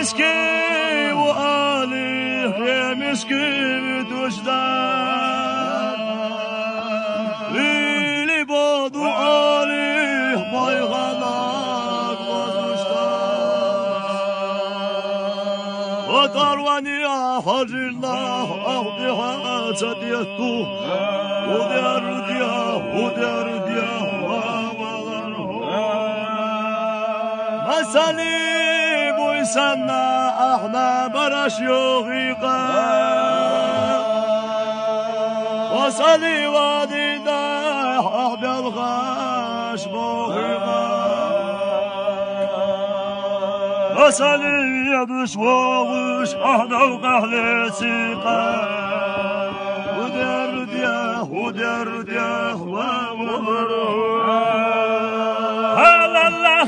مسكي وآلي يا مسكي دوشدار ليلي بادو آلي باي غلق وزوشدار وطرواني حجرنا أهدها تديتو ودار ديا مسالي بويسنا احنا براش يغيقا وصلي وادينا احبي الغاش بوغيقا وصلي يدش ووش احنا وقهلي سيقا ودار ديا ومرو هلا الله